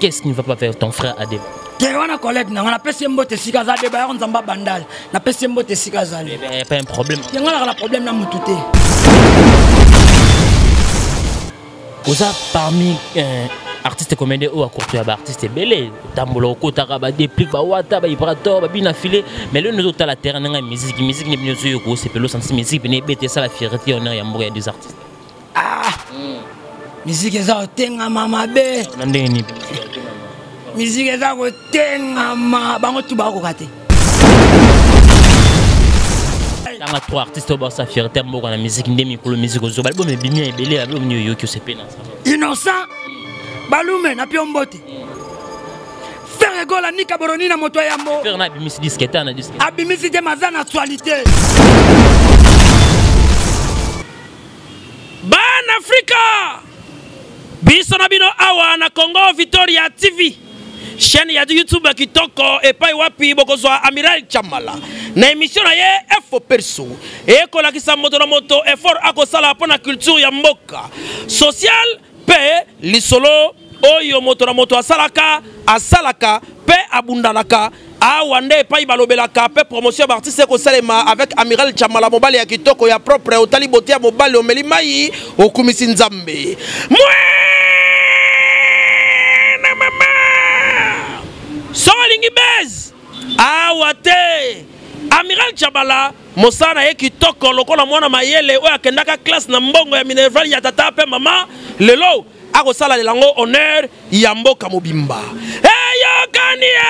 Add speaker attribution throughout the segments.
Speaker 1: Qu'est-ce qu'il ne va pas faire ton frère Adeb?
Speaker 2: On a collègue, on a pas de Sikaza, on a pas bandal, on a pas de Sikaza.
Speaker 1: Il n'y a pas un problème.
Speaker 2: Il y a un problème dans mon touté.
Speaker 1: Vous avez parmi artistes comédiens ou à courtois artistes belé, tambolo kota ba déplique ba wata ba ibrator ba bina filé, mais le nous autres la terre na musique n'est bien sûr ko c'est pelo sans musique n'est bête ça la fierté honneur ya mbouya des artistes.
Speaker 2: Ah. Musique eza tenga mama be.
Speaker 1: Nandeni.
Speaker 2: Musique eza ko tenga ma bango tu ba ko kate.
Speaker 1: Dans trois artistes au bas sa fierté mbouya na musique ndemi ko musique zo balbo me bimia ebele ba bimio yo que c'est pena.
Speaker 2: Innocent Balume na piombote. Faire gola ni kaboroni na moto yambo.
Speaker 1: Faire na bimisi disqueta na disqueta.
Speaker 2: Abimisi de mazana actualité.
Speaker 3: Ban Africa. Biso na bino awa na Congo Victoria TV. Chaîne ya YouTube kitoko epai wapi bokozwa Amiral Chamala. Na émission na ye Efo Perso. E ko la kisa moto na moto effort akosala pona culture ya mboka. Social pe lisolo oyo moto na moto asalaka pe abundalaka awande pa ibalobelaka pe promotion d'artiste ko salema avec Amiral Chamala mobali ya kitoko ya propre otali botia mobali omeli mai okumisi nzambe na mama solingi bez awate Amiral Chamala mosana ye kitoko lokola mwana mayele oyo akendaka classe na mbongo ya Minerval ya tata pe mama lelo akosala lelango honneur ya mboka mobimba eyokania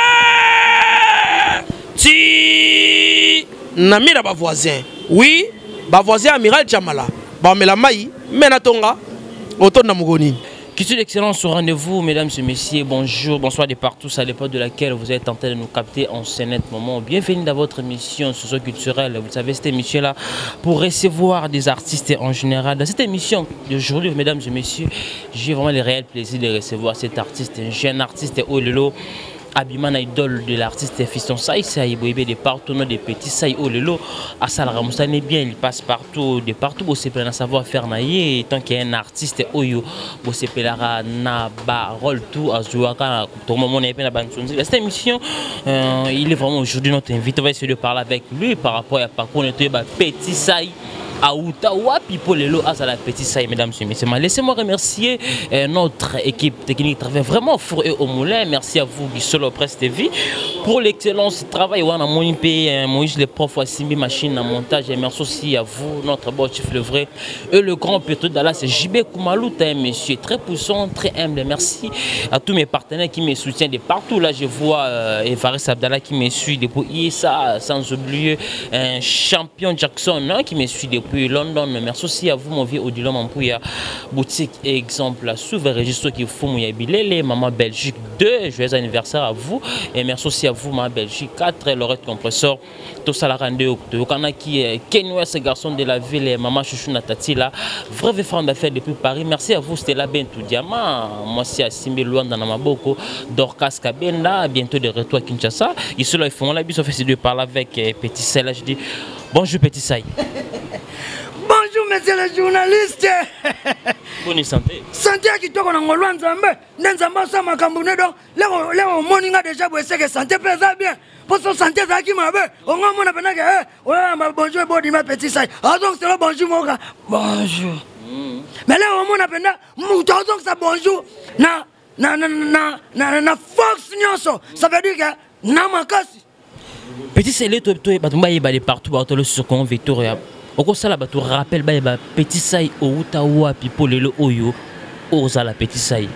Speaker 3: ti namira ba voisin oui ba voisin Amiral Chamala ba mela mai mena tonga otonda mugoni.
Speaker 1: Qui suis d'excellence au rendez-vous, mesdames et messieurs, bonjour, bonsoir de partout, à l'époque de laquelle vous êtes en train de nous capter en ce net moment. Bienvenue dans votre émission socio-culturelle. Vous savez, cette émission-là, pour recevoir des artistes en général. Dans cette émission d'aujourd'hui, mesdames et messieurs, j'ai vraiment le réel plaisir de recevoir cet artiste, un jeune artiste Olelo. Abimana idole de l'artiste Fiston Saï, Saï Boébé de partout, non des petits Saï Olelo, à Salaramoussane bien, il passe partout, de partout, vous savez, à savoir faire naïe, tant qu'il y a un artiste Oyo, vous savez, na barol tout, à Zouaka, tout le monde est bien à Bansonzi. Cette émission, il est vraiment aujourd'hui notre invité, on va essayer de parler avec lui par rapport à parcours de petit Saï. Aoutawa Pipolelo à la petite saille, mesdames et messieurs. Laissez-moi remercier notre équipe technique qui travaille vraiment fort et au moulin. Merci à vous, Bissolo Presse TV, pour l'excellence du travail. On a mon pays, Moïse le prof, Simbi Machine à montage. Et merci aussi à vous, notre beau chef le vrai, et le grand pétrole d'Allah, c'est JB Koumalouta, monsieur, très puissant, très humble. Merci à tous mes partenaires qui me soutiennent de partout. Là, je vois Evaris Abdallah qui me suit depuis ISA, sans oublier un champion Jackson qui me suit depuis London. Merci aussi à vous, mon vieux Odilon Mampouya, boutique exemple, souverain registre qui faut Mouya Bilele, Maman Belgique 2, joyeux anniversaire à vous. Et merci aussi à vous, Maman Belgique 4, Lorette Compresseur, tout ça la rendez au Kana qui est Kenoué, ce garçon de la ville, Maman Chouchou Natati là, vrai femme d'affaires depuis Paris. Merci à vous, Stella Bentou Diamant, moi aussi à Simbi Luanda dans Maboko, Dorcas Kabenda, bientôt de retour à Kinshasa. Ici là, ils font la bise, on fait de parler avec Petit Saï. Là, je dis bonjour Petit Saï.
Speaker 2: Bonjour monsieur le journaliste.
Speaker 1: Bonne santé.
Speaker 2: Santé qui toque en Angolou Nzambe. Nzamba sa makamboune donc. Là morning a déjà bossé que santé pèse bien. Pour son santé ça qui m'a bé. On a mon appel que ouais bonjour body ma petit Saï. Ah donc c'est le bonjour mon gars. Bonjour. Mais là on mon appel donc ça bonjour. Na Fox Nyonso. Ça veut dire que na makasi.
Speaker 1: Petit Saï toi batumba yeba de partout le sur Congo Victoria. Oko sala bato rappel ba Petit Saï Outawa Pipolelo Oyo oza la Petit Saï.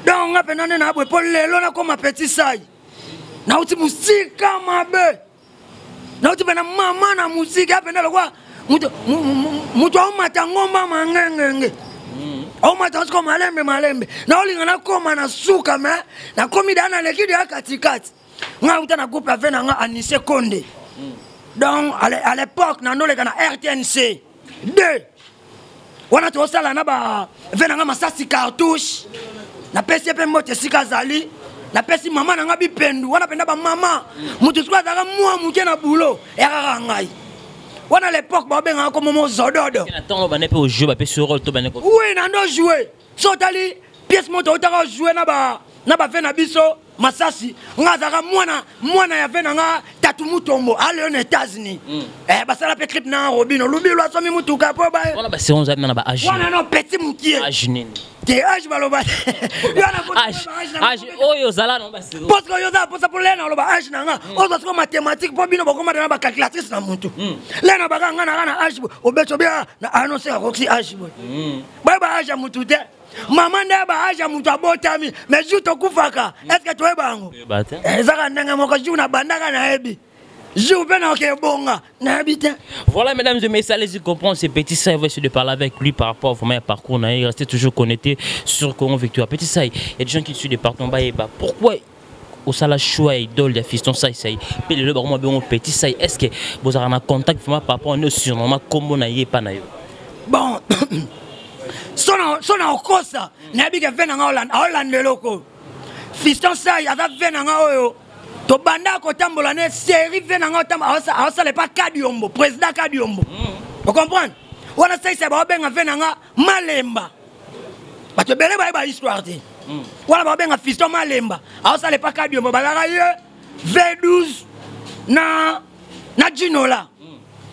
Speaker 2: Donc on penane na bo polelo na comme Petit Saï. Na uti musika mabe. Na uti bana mama na musika penalo kwa mutu au matangomba mangengenge. Au matango ko malembe. Na olinga na koma na suka me na komi dana lekidi ya katikati. Nga uta na groupe avec na nga Anissé Konde. Donc à l'époque na noleka na RTNC 2 wana to sala na ba venanga masasi cartouche na PCP mote sikazali na pesi mama na nga bipendu wana penda ba mama mutu swa zaka mwa muke na bulo erara ngai On a l'époque, on a comme un zododo. Oui, on a joué. So, tali, pièce moto, on a joué, on a fait un biso, Masasi. On a fait un Tatumu Tombo, allez aux États-Unis. Eh, bah, ça la pécrip na Robino, l'oubi, l'oie, somme, moutou, capo, bah.
Speaker 1: On a passé 11 ans, on a âge.
Speaker 2: On a un petit moutier.
Speaker 1: Âge,
Speaker 2: t'es âge, baloba.
Speaker 1: Âge, oh, yozala, non, bah, c'est.
Speaker 2: Parce que yoza, pour ça, pour l'air, on a âge, nanga. On a mathématiques, pour bien, on a une calculatrice, na moutou. L'air, on a âge, au bête, bien, annoncé à Roxy âge. Bah, âge à moutou, maman n'a pas âge à moutou, à botami, mais je te koufaka. Est-ce que tu es bango? Zara, nanga, mon cochon, na bandaka, na ebi.
Speaker 1: Voilà, mesdames et messieurs, allez-y comprendre ces petits sailles. On va essayer de parler avec lui par rapport à mon parcours. Restez toujours connectés sur Congo Victoire. Petit sailles, il y a des gens qui suivent des partenaires en bas. Pourquoi au salaire choix idole de fiston sailles sailles puis le vraiment bien petit sailles? Est-ce que vous avez un contact par rapport à nos surnoms comme on a eu pas naïf?
Speaker 2: Bon, son en cause, n'habite que venir en Hollande de locaux. Fiston sailles, il y a venir en Oyo. To banda ko tambola ne série venanga tamba asa le pas Kadiombo président Kadiombo. Vous comprenez? On a ça c'est ba benga venanga Malemba. Ba to bele ba histoire ti. Wala ba benga fiston Malemba. Asa le pas Kadiombo balaka ye V12 na Ginola.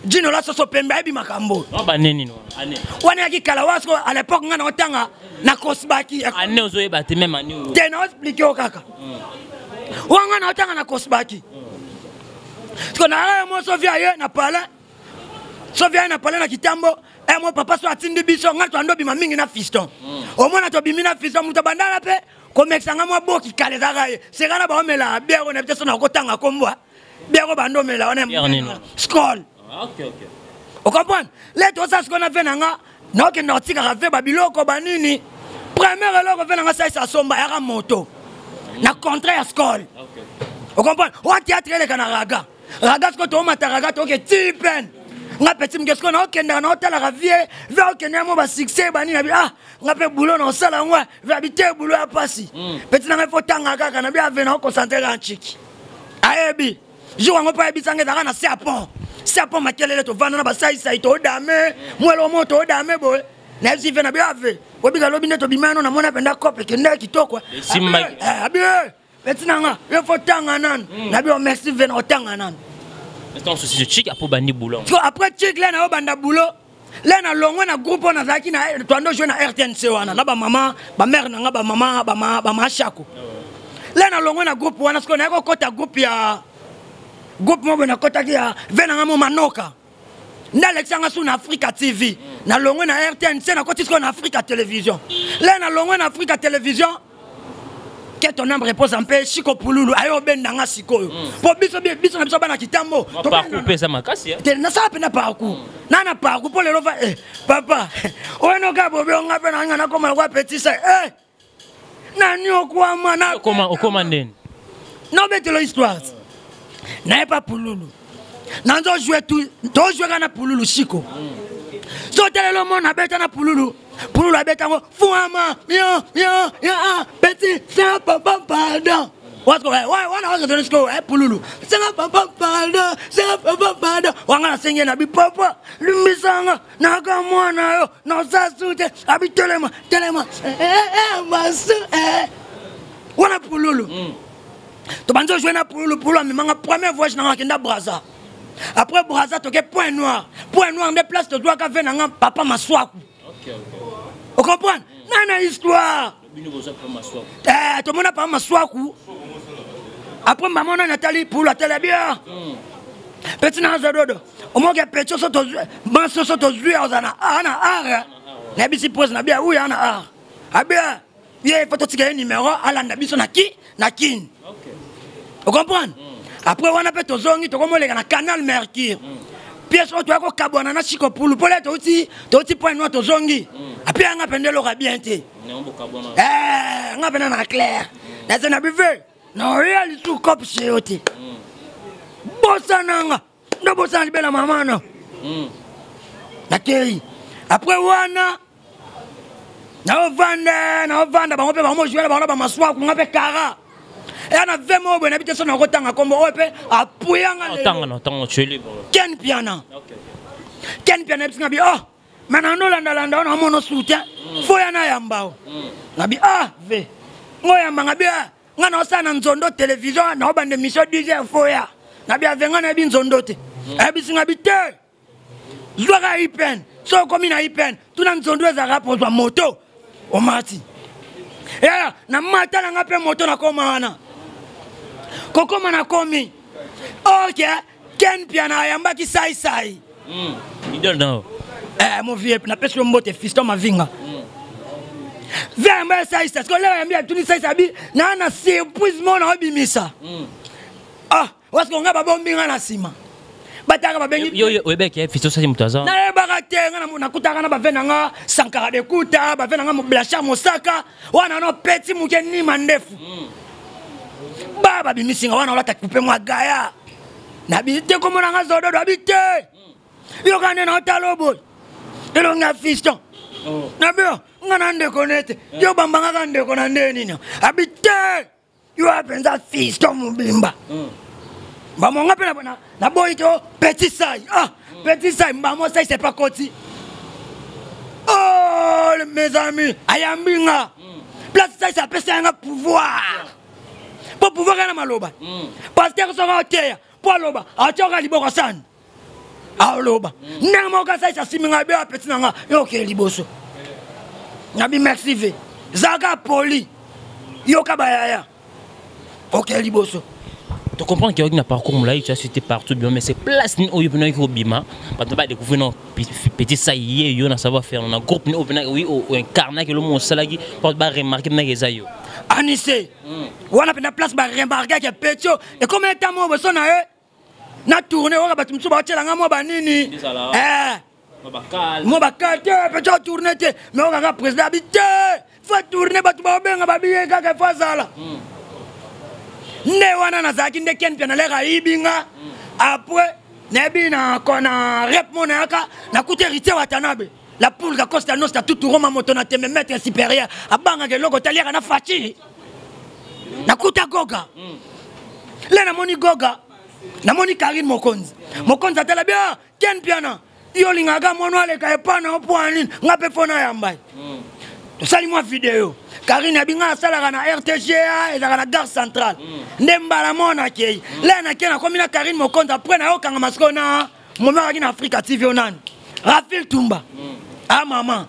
Speaker 2: Ginola so pembe bi makambo.
Speaker 1: On ba neni no. Ane.
Speaker 2: Wana ki kala wasko à l'époque ngana otanga na Kosbaki.
Speaker 1: Ane ozoye ba te même ane.
Speaker 2: Te na expliquer o kaka. Wanga na otanga na Kosbaki. Parce que moi Sofia ye na pala. Sofia na pala na kitambo. Et mon papa so atindi biso ngato ando bima mingi na fiston. Au moins na to bimi na fiston muto bandala pe comme exanga mo boki kale zaka ye. C'est kana ba omela biero na peut-être na kotanga kombo. Biero bando mela on aime. Skol.
Speaker 1: OK.
Speaker 2: Vous comprenez? Les tout ça ce qu'on a fait nanga na ke na tika ka fe babiloko banini. Première eloko fe nanga ça somba ya moto. Na contrat à Skol. Vous comprenez? Au théâtre les Canaraga. Raga ce que tu as raga tu es typen. Nga petit m'qu'est-ce qu'on a aucun dans hôtel à ravier. Vers aucun mo ba succès bani na ah nga pe boulot dans sala ngwa. Vers habiter boulot à passer. Petit na faut tanga kaka na bien venir concentrer en chiki. Ayebi. Jour ngo pa ebisanga dara na serpent. Serpent makelele to vana na ba sai to dame. Mwelo moto dame boy. Na si vena bien ave. Obiga lobi neto bimano na mona penda kope kende kitoko.
Speaker 1: Simba.
Speaker 2: Abi. Betinanga, il faut tanga nan. Na bi o merci vena o tanga nan.
Speaker 1: C'est un souci de chic pour bandi boulot.
Speaker 2: Après chic là na o banda boulot. Là na longo na groupe on a zaki na twando jouer na RTNC wana. Na ba maman, ba mère na ba maman, ba ma shako. Là na longo na groupe wana parce qu'on a ko kota groupe ya groupe mo na kota ya vena ngamo manoka. Na Alexandre sur Africa TV. Na longo na RTNC na koti ko na Africa Télévision. Là na longo na Africa Télévision. Que ton âme repose en paix, Chico Pululu, ayo bendanga sikoyo. Pour biso na biso bana kitambo.
Speaker 1: Parcours pesa makasi.
Speaker 2: Na sa pena parcours. Na parcours pour le lova papa. Oeno ka bobe onga pena ngana koma kwa petit ça. Na nyo kwa mana.
Speaker 1: Comment ndeni?
Speaker 2: Non bête l'histoire. Na pas Pululu. Na nzo jouer tout, to jouer kana Pululu Chico. So tele le monde na bête na Pululu. Pour la bête, Fouama, petit, c'est un papa, pardon. What's going on? One hour ago, Pululu. C'est un papa, pardon, c'est un papa, pardon. On a signé na bi papa, Lumisanga, Nagamwana, no Sasute, Abi Telema, Masu, on a Pululu. Tu vas jouer na Pululu, mais ma première fois, je n'ai pas Braza. Après Braza, tu as point noir. Point noir, des places, tu dois faire un papa, ma soie. Vous comprenez? Nana histoire. Tout le monde a pas ma soakou. Après maman Nathalie pour la télé bien. Petit Nazadodo. Au moins que petit soto banso soto zuya ozana ana ara. Na bisi pose na bien oui ana ara. Abia, il faut tirer numéro ala na biso na ki na kin. Vous comprenez? Après on a fait tozongi to comme na canal Mercure. Pièce où tu as kabwana na Chico Pulu pour les toti point noir to zongi. Après on a pendé l'aura bien été. On a pendé na clair. Na ça na buvé. Na réel sous cop chez oti. Bossa nanga. Ndo bossa libela maman no. Na kei. Après wana na vanda ba on peut ba mo jouer ba maswa ku ngape kara. Et on a 20 mots, on habite sur notre temps, comme on peut appuyer en
Speaker 1: temps, tu es libre.
Speaker 2: Ken piano. Ken piana bisinga bi oh manano landa on mono soutien fo ya na yambao ngabi ah ve ngoya mangabi ngana osana nzondo télévision na obande mission DJ fo ya ngabi avenga na bi nzondo te bisinga bi te zwaka ipen so komi na ipen tuna nzondo za rapozwa moto o mati na mata na ngape moto na koma wana kokoma na komi ok Ken piana yamba ki sai
Speaker 1: idol no
Speaker 2: mon vieux na pesi mbote fiston mavinga vers moi ça c'est ce que là yamba tout ça sabi na surprise mon obimisa parce qu'on ngaba bombinga na sima bataka babengi
Speaker 1: yo webeke fiston ça mutaza
Speaker 2: na bakate na kutaka na bavenanga sankara de kuta bavenanga Blachar Mosaka wana no petit mukeni mandefu baba bimisinga wana olata couper moi gaya na bité comme na zodo habité yo kane na talobo elo nga fiston na bio ngana ndeko nete yo bambanga ka ndeko na ndeni ni habité yo apenza fiston mubimba ba monga pe na boy to petit sai petit sai mbamo sai c'est pas koti oh mes amis ayambinga place sai ça peut un pouvoir pour pouvoir na maloba pasteur so ka teya pour loba achoka liboko sana aloba namo ka sai siminga be apeti nanga yo ke liboso nabi merci ve zaga poli yo ka bayaya ok liboso
Speaker 1: tu comprends qu'il y a un parcours là tu as cité partout bien mais c'est place ni oyo bino ko bima pas ba découvrir non petit ça yo na savoir faire on a groupe ni oui au incarna que le mot salagi pour ba remarquer na gezayo
Speaker 2: anissé wana pena place ba remarquer que petio et combien de temps mo beso na na tourner on va battu mso ba tshela mo ba nini mo ba kate petio tourner te mais on va président habité faut tourner battu ba benga ba biye ka fazala ne wana na zaki nde Ken piana lera ibinga après nebi na kona rep monaka na kuterité watanabe la poule ka costa nostra tout roma moto na teme maître supérieur abanga ke logo taliera na fachi na kuta goga le na moni goga na moni Karine Mokonzi atala bien Ken piana yo lingaga mono ale ka epana opoani ngape fona yambai to sali moi vidéo Karine abinga sala na RTGA et na gare centrale ndemba la mona kei là na kena komi na Karine Mokonzi après na okanga maskona moma na Africa TV onani Rafil Tumba maman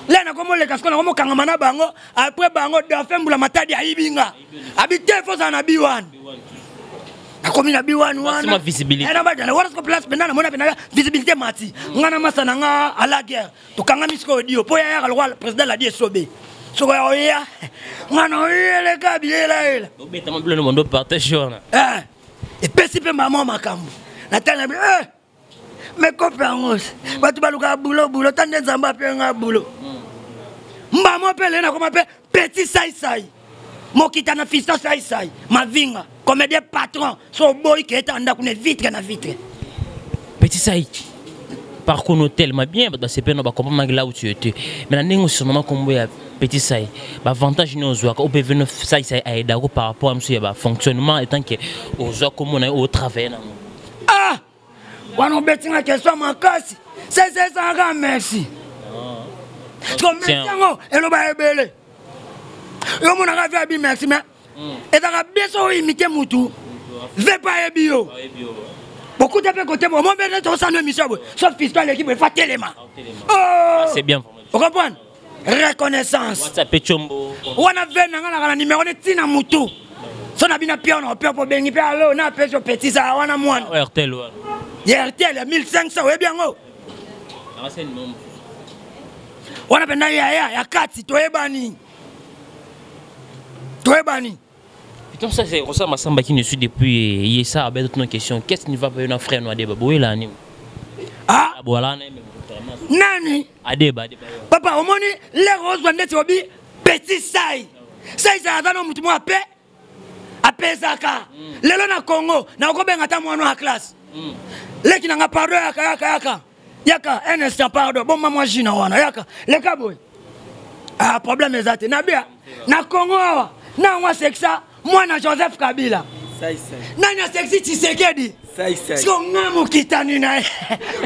Speaker 2: là na komo le kaskona komo kanga mana bango après bango dafembula matadi aibinga habité fosa na biwan akomi na biwan wana
Speaker 1: visibilité
Speaker 2: na bajana wana ko place bena na mona bena visibilité mati ngana masana nga à la guerre to kanga misko audio po ya le président la die sobe soko ya oya ngana oyele kabiela ela
Speaker 1: obeta mablo no mondo partage ona
Speaker 2: et pesi pe maman makambo natana mais kopangos batu baluka bulo tande nzamba pe nga bulo mbamo pe lena koma pe petit sai mokita na fiston sai mavinga comme des patrons so boy qui est anda kune vitre na vitre
Speaker 1: petit sai parcours no tellement bien c'est pas no ba comprendre là où tu étais mais na ningo sûrement combo ya petit sai ba avantage no zo ka obeveno sai aida ko par rapport à monsieur ba fonctionnement étant que au zo comme on est au travail na
Speaker 2: wana betinga question makasi c'est ça grand merci comme maintenant eloba ebele yo mona ka faire bi merci mais et dans la bien so imiter mutu ve pas ebio beaucoup de côté moi ben to ça no mission sauf fiscal l'équipe fa téléma
Speaker 1: c'est bien
Speaker 2: vous comprenez reconnaissance
Speaker 1: WhatsApp chombo
Speaker 2: wana vena ngala numéro ne tina mutu so na bina pia on peut bengi pe allo na pe so petit ça wana mwana
Speaker 1: RTL
Speaker 2: RTL 1500 ouais bien go
Speaker 1: c'est non
Speaker 2: wana penda ya kati toebani
Speaker 1: putain ça c'est Rosa Massamba qui ne suit depuis hier ça avec d'autres questions qu'est-ce qu'il va faire un frère noir Adeba boyela ni voilà
Speaker 2: nani
Speaker 1: Adeba
Speaker 2: papa omoni les roses ndeti obi petit sai ça dans mutu mo apezaka lelo na Congo na ko benga ta mwana wa classe leki na pardon yaka un instant pardon bon maman jina wana yaka leka boy problème ezate na bia na Congo na moi c'est ça moi na Joseph Kabila Nani sexy Tshisekedi? Siko ngamu kitani nae.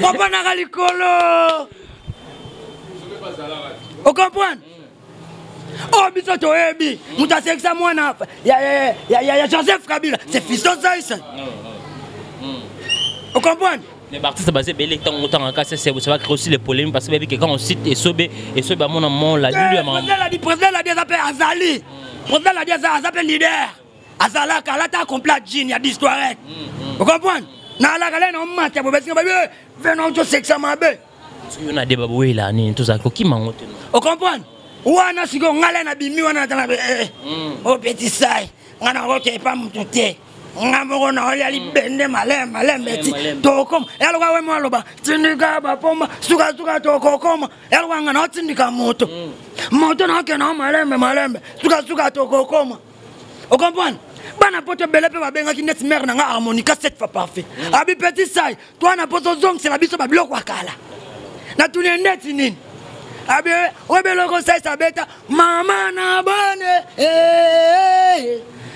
Speaker 2: Papa na galikolo. Vous comprenez? Oh, biso to ebi. Muta sexa mwana. Ya Joseph Kabila. C'est fiston ça ici. Vous comprenez?
Speaker 1: Les artistes basés belé tant autant en cas c'est ça va créer aussi les polémiques parce que quand on cite et sobe mon amour la lui
Speaker 2: le président la dit appelle Azali. Président la dit appelle leader. Azala kalata complète jean ya d'histoire. Vous comprenez? Na la galère on mate bo besi ba venons to sexa mabe.
Speaker 1: Parce que on a des baboué là ni tout ça qui mangote.
Speaker 2: Vous comprenez? Wana siko ngala na bimi wana tana oh petit sai. Ngana roke pas mututé. Ngamoko na oli ali bende malem beti tokom elwa we maloba tindika bapoma suka tokokoma elwa ngana tindika moto na ke na malembe suka tokokoma. Vous comprenez? Bana poto bele pe babenga ki net mère na nga harmonica 7 fois parfait abi petit sai toi na poto zong c'est la biso ba biloko akala na tuni net nini abi we beloko sai sabeta mama na bane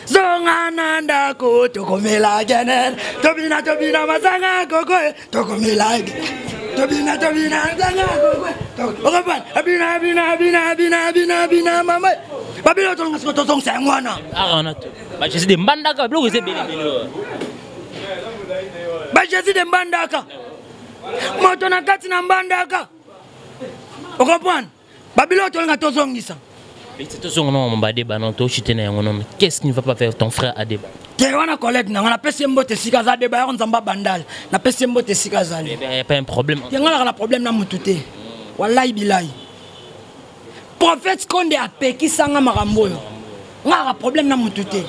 Speaker 2: zonga nanda ko tokomela genen tobina mazanga koko tokomela tobina zanga koko okapan abina mama babilo tonga sko tong sa ngwana
Speaker 1: arana to ba jesi de mbandaka bilo ko se bele
Speaker 2: ba jesi de mbandaka moto na kati na mbandaka okapan babilo tonga tozongisa.
Speaker 1: Qu'est-ce qu'il ne va pas faire ton frère Adeba?
Speaker 2: Il n'y a pas
Speaker 1: un problème.
Speaker 2: Il y a un problème. Wallahi bilahi. Prophète Konde a péki sanga marambo. Il y a un problème na mutute.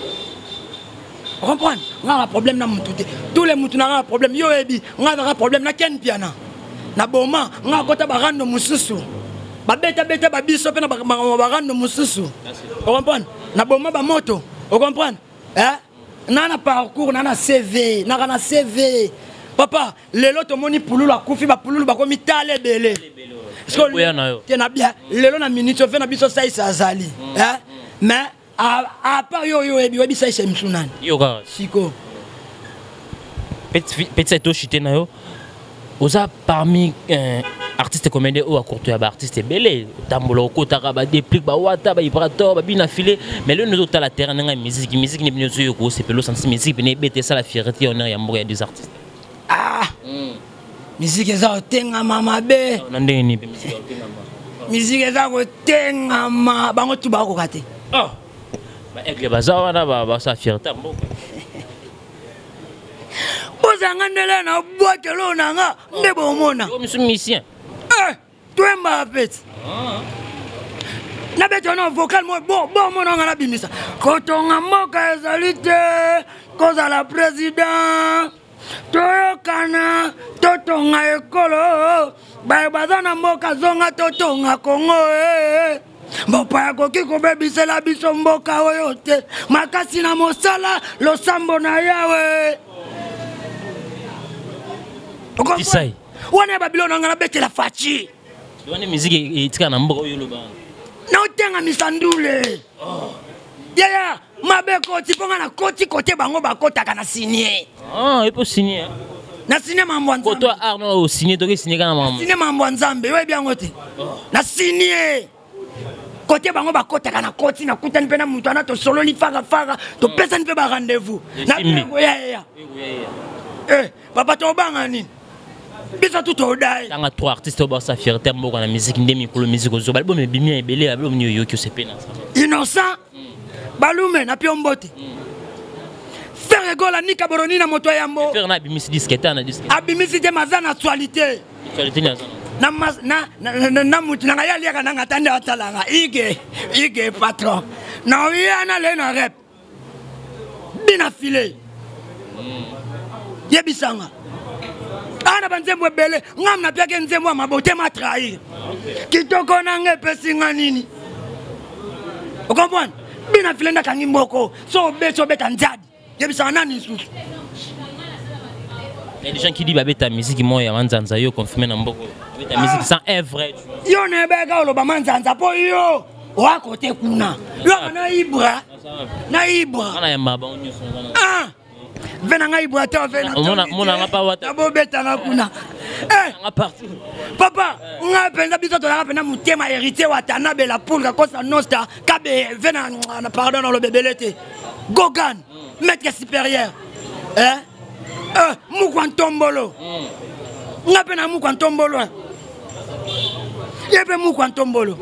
Speaker 2: Vous comprenez? Il y a un problème na mutute. Tous les mutuna ont un problème. Yo ebi, il y a un problème na ken piana. Na boma, il y a un problème mususu. Babeta babiso pe na barando mususu. Vous comprenez? Na boma ba moto. Vous comprenez? Nana parcours, nana CV, nana CV. Papa, lelo to moni pululu akufi ba pululu ba komi tale belé. Est-ce que na bien lelo na minute fait na biso sai azali. Mais à part yo ebi sai sai msunani.
Speaker 1: Yo ga
Speaker 2: siko.
Speaker 1: Petit to chité na yo. Oza parmi artistes comédiens ou à courtois artistes belé tambolo kotaka ba déplique ba wata ba ibrator ba bina filé mais le nous la terre na musique ni bien sûr ko c'est pelo sans musique bene bete ça la fierté honneur ya mboya des artistes
Speaker 2: musique eza tenga mama be
Speaker 1: na ndeni
Speaker 2: musique eza ko tenga ma bango tu ba ko kate
Speaker 1: ba aigle bazar na ba sa fierté mboka
Speaker 2: Bozangandela na boîte lo nanga ndebo mona.
Speaker 1: Yo musicien.
Speaker 2: Toi m'a fait. Na beto na vocal mo bon mona ngala bimisa. Kotonga moka ezalite koza la président. Toyo kana totonga ekolo. Ba bazana moka zonga totonga Kongo Mbopa koki ko bebisela biso mboka oyo te. Makasi na mosala losambo na yawe.
Speaker 1: Isai.
Speaker 2: Wana Babylone ngana bete la fachi.
Speaker 1: Wana musique etika na mboka oyo loba.
Speaker 2: Na otenga misandule. Ya mabeko tiponga na koti kote bango bakota kana signer.
Speaker 1: Il peut signer.
Speaker 2: Na signer mambo nzambe.
Speaker 1: Koto Arno signer to signer kana mambo.
Speaker 2: Signer mambo nzambe, we bien ngote. Na signer. Kote bango bakota kana koti na kutani pena mutu ana to solo li faga to pesa npe ba rendez-vous. Na ya. Papa to banga nini? Bisa tout odai.
Speaker 1: Tanga trois artistes au sa fierté mboka na musique ndemi pour le musique ozo. Balbo me bimi ebele balbo nyo yo ki se pena.
Speaker 2: Innocent. Balume na piombote. Faire gola nika boroni na moto yambo.
Speaker 1: Faire na bimisi disquette na disquette.
Speaker 2: Abimisi de mazana actualité.
Speaker 1: Actualité na
Speaker 2: na mutu na yali ya kana ngatande atalanga. Ige patron. Na yana le na rep. Bina filé. Yebisanga. Ana banzemwe bele ngam na piake nzemwe mabote ma trahir. Kitoko na ngepesinga nini? Vous comprenez? Bina filenda kangi mboko. So beta nzadi. Yebisanga nani susu.
Speaker 1: Il y a des gens qui disent que ta musique moi ya manzanza yo confirmé na mboko. Ta musique sans est vrai.
Speaker 2: Yo ne bega lo ba manzanza po yo. Wa kote kuna. Yo na ibra. Na ibra.
Speaker 1: Ana ya maba onyo so.
Speaker 2: venanga ibwata vena
Speaker 1: mona pas wata
Speaker 2: bobeta na kuna papa nga penza biso tolaka pena mutema héritier wa Tanabe la poule kosa nosta kabe vena pardon dans le bébélete Gogan maître supérieur Mukwantombolo nga pena Mukwantombolo yepe Mukwantombolo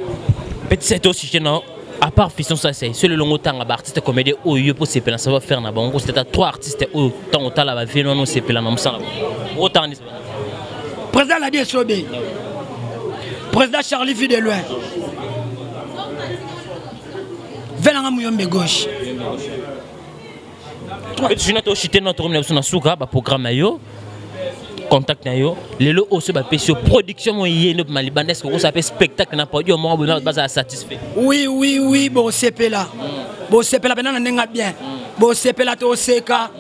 Speaker 1: petit c'est aussi chez nous. À part Fiston Sassé, c'est le long temps artiste comédien où il peut se faire savoir faire na bango c'était trois artistes où tant autant la vie non c'est pela na msala autant
Speaker 2: président la DSOB président Charlie Fi de loin venanga muyombe gauche
Speaker 1: tu n'as pas chité notre na suka ba programme yo contact na yo lelo aussi ba pesio production mo yeno malibandes ko ça fait spectacle na podium mo ba satisfait
Speaker 2: oui bon sepela bena na bien bon sepela to seka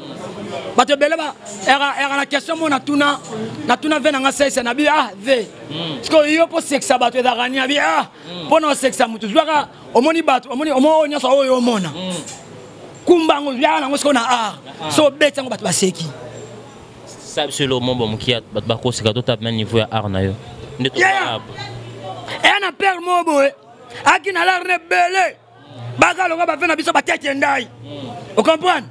Speaker 2: bato bele ba era na question mo na tuna venanga sese na bi ve parce que yo po sexa bato da rania bi po no sexa mutu zwaka omoni bato omoni nyoso oyo omona kumbango yana ngo skona so betango bato baseki
Speaker 1: c'est le moment qui a battu ce gâteau à niveau Arnayo.
Speaker 2: Et on a peur mobo. A qui n'a l'air rebelle. Bagalo va faire na biso ba tête ndai. Vous comprenez?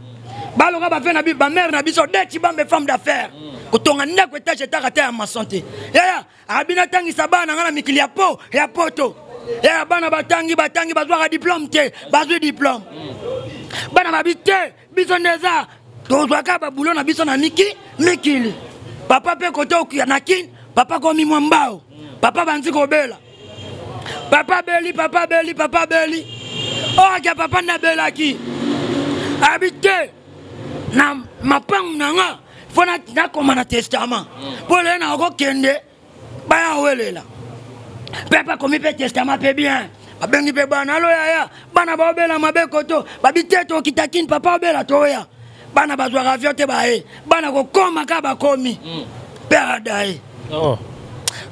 Speaker 2: Baloga va faire na biso ba mère na biso deti ba femme d'affaires. Ko tonga ndako etage etakata ya ma santé. Ya abina tangi sabana ngana mikili ya po ya poto. Ya bana batangi bazwa diplôme te, bazwa diplôme. Bana babite biso ndeza. Tozwaka ba boulot na biso na mikili papa pe kote okuya na kin papa komi mwambao papa banzi kobela papa beli oka papa na belaki habité na mapang nanga fona na koma na testament pole na ko kende baya welela papa komi pe testament pe bien abengi pe bana lo ya bana ba obela mabeko to babite to kitakin papa obela to ya bana bazwa ravio te bae bana ko koma ka ba komi père dai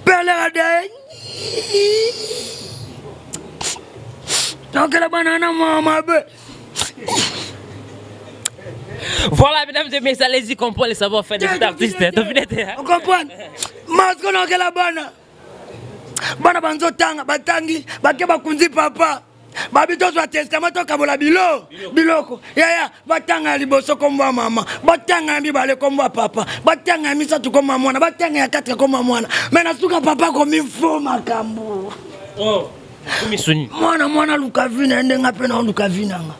Speaker 2: père dai donc la banana mama be
Speaker 1: voilà mesdames et messieurs allez-y comprendre les savoir-faire des artistes
Speaker 2: on comprend masque non que la bana banzo tanga batangi bake bakunzi papa babito zwa testament to kabola biloko ya batanga liboso komba mama batanga mibale komba papa batanga misatu komba mwana batanga ya 4 komba mwana mena suka papa komi fo makambo
Speaker 1: kumisuni
Speaker 2: mwana lukavina ndenga pena lukavina nga.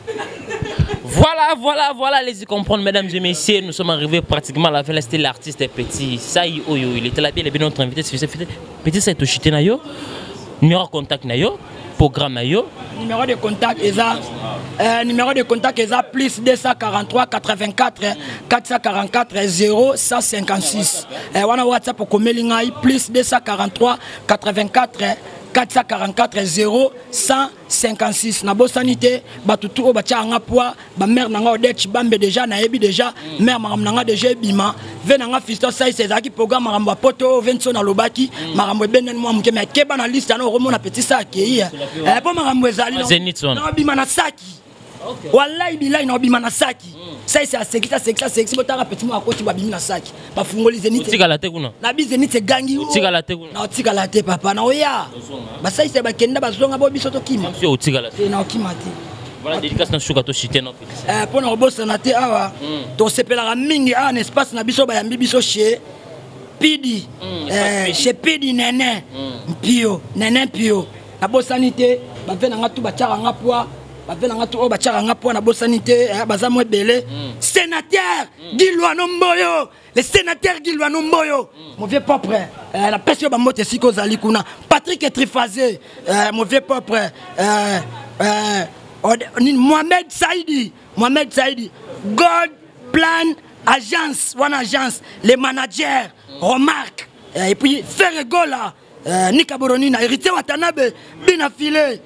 Speaker 1: Voilà, allez-y comprendre, mesdames et messieurs, nous sommes arrivés pratiquement à la fin. Là, c'était l'artiste Petit. Ça y est, il était là, il est notre invité. Petit, c'est au chité nayo. Numéro de contact nayo. Programme nayo.
Speaker 2: Numéro de contact est plus 243 84 444 0 156. On a WhatsApp pour Komelingai plus 243 84 444 0 156. Na bo sanité batutu o bacha nga poa ba mère nanga odech bambe déjà na yebi déjà mère maram nanga déjà bima venanga fisto sai sezaki programme marambo poto venso na lobaki marambo benen mo amke me keba na liste na romona petit saki po marambo ezali na bima na saki wallahi billahi na bima na saki sai c'est sexy botara petit mo akoti ba bima na saki ba fungoli zenite
Speaker 1: tika la te kuna
Speaker 2: na bi zenite gangi
Speaker 1: tika la te kuna
Speaker 2: na tika la te papa na oya ba sai c'est ba kenda ba zonga bo biso to kima
Speaker 1: sio tika la te
Speaker 2: na okima te
Speaker 1: voilà dédicace na shuka to chité no
Speaker 2: pour na bossa na te awa to sepela mingi en espace na biso ba yambi biso chez Pidi chez Pidi nene mpio na bosanité ba vena nga tu ba tchara nga poa bavenanga to bachara nga po na bosanité bazamo ebele sénateur Gilwano Mboyo le sénateur Gilwano Mboyo mon vieux propre la pression ba mote siko zali kuna Patrick Trifazé mon vieux propre Mohamed Saidi God Plan Agence one agence les managers remarque et puis Ferregola Nika Boronina héritier Watanabe bina filé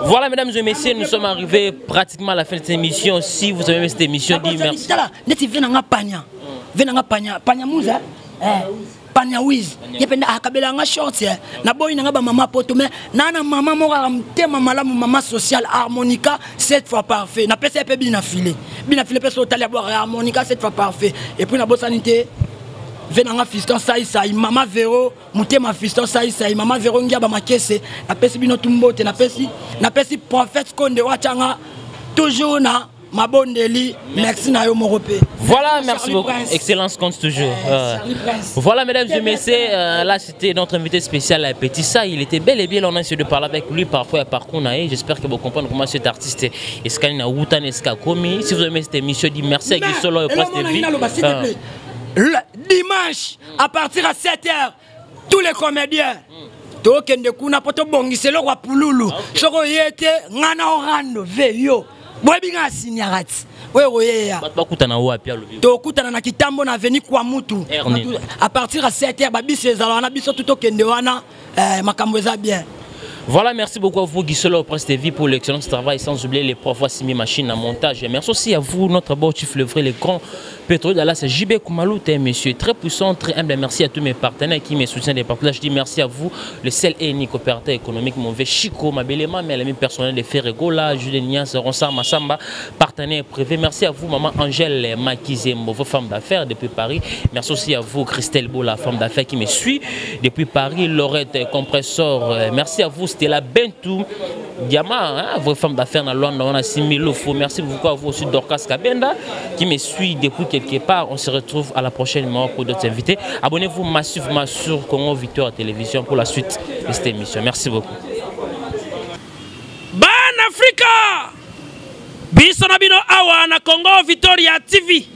Speaker 1: voilà mesdames et messieurs, nous sommes arrivés pratiquement à la fin de cette émission. Si vous avez aimé cette émission, dis merci.
Speaker 2: Banyawiz yependa akabela nga short na boy nga ba mama poto mais nana mama moko mtema malamu mama social harmonica 7 fois parfait na pesa pe bina filé pesa otali boire harmonica 7 fois parfait et puis na bosanité venanga fiston sai mama Vero mutema fiston sai mama Vero ngia ba makese na pesa bino tumbote na pesi prophète Konde wachanga toujours na Mabondeli, merci na yo Morope.
Speaker 1: Voilà, merci beaucoup. Excellence compte toujours. Voilà, mesdames et messieurs, là c'était notre invité spécial Petit Ça. Il était bel et bien, on a essayé de parler avec lui parfois à parcours. J'espère que vous comprenez comment cet artiste est. Si vous aimez cette émission, dis merci à Gisolo et Presse TV.
Speaker 2: Dimanche, à partir de 7h, tous les comédiens. Tokende kuna poto bongiselo kwa pululu. Soko yete ngana orando veyo. Bwebinga sinyarati. Wewe yeya.
Speaker 1: Bakutana wapi alobi?
Speaker 2: Tokutana na kitambo na veni kwa mutu. À partir de 7h babisi ezala na biso tutokende wana makambo eza bien.
Speaker 1: Voilà, merci beaucoup à vous, Gisolo Presse TV, pour l'excellent travail, sans oublier les profs Simi Machine à montage. Et merci aussi à vous, notre beau chief levré, les grands pétroliers d'Allah, c'est JB Koumalou, monsieur, très puissant, très humble. Merci à tous mes partenaires qui me soutiennent des partenaires. Je dis merci à vous, le seul et unique opérateur économique, mon vieux Chico, ma belle maman, mes amis personnels, les Ferregola, Julien Nias, Ronsar, Massamba, partenaire privé. Merci à vous, maman Angèle Makizembo, vos femmes d'affaires depuis Paris. Merci aussi à vous, Christelle Beau, la femme d'affaires qui me suit depuis Paris, Laurette Compressor. Merci à vous, c'était la Bentou Diama, hein, vos femmes d'affaires dans Londres, on a 6000 euros. Merci beaucoup à vous aussi, Dorcas Kabenda, qui me suit depuis quelque part. On se retrouve à la prochaine numéro pour d'autres invités. Abonnez-vous massivement sur Congo Victoire Télévision pour la suite de cette émission. Merci beaucoup.
Speaker 3: Ban Africa Bisonabino Awa na Congo Victoria TV.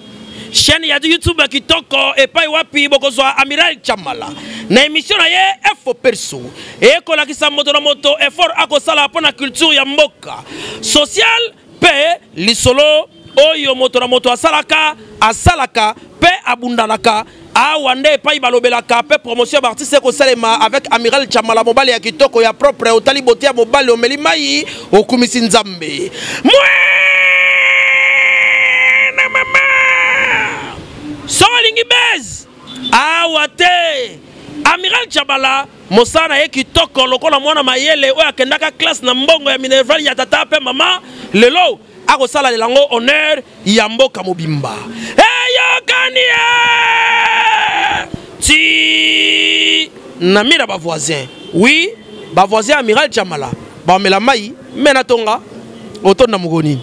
Speaker 3: Chaîne ya YouTube kitoko epai wapi bokozwa Amiral Chamala na émission na ye efo perso e kolakisa moto na moto effort akosala pona culture ya mboka social pe lisolo oyo moto na moto asalaka pe abundanaka awande epai balobelaka pe promotion d'artiste kosalema avec Amiral Chamala mobali ya kitoko ya propre otali bote ya mobali omeli mai okumisi nzambe Solingi Bez awate Amiral Chamala mosana ye kitoko lokola mwana mayele oyo akendaka classe na mbongo ya Minerval ya tata pe mama lelo akosala lelango honneur ya mboka mobimba eyokanie ti namira ba voisin oui ba voisin Amiral Chamala ba mela mai mena tonga otonda mugoni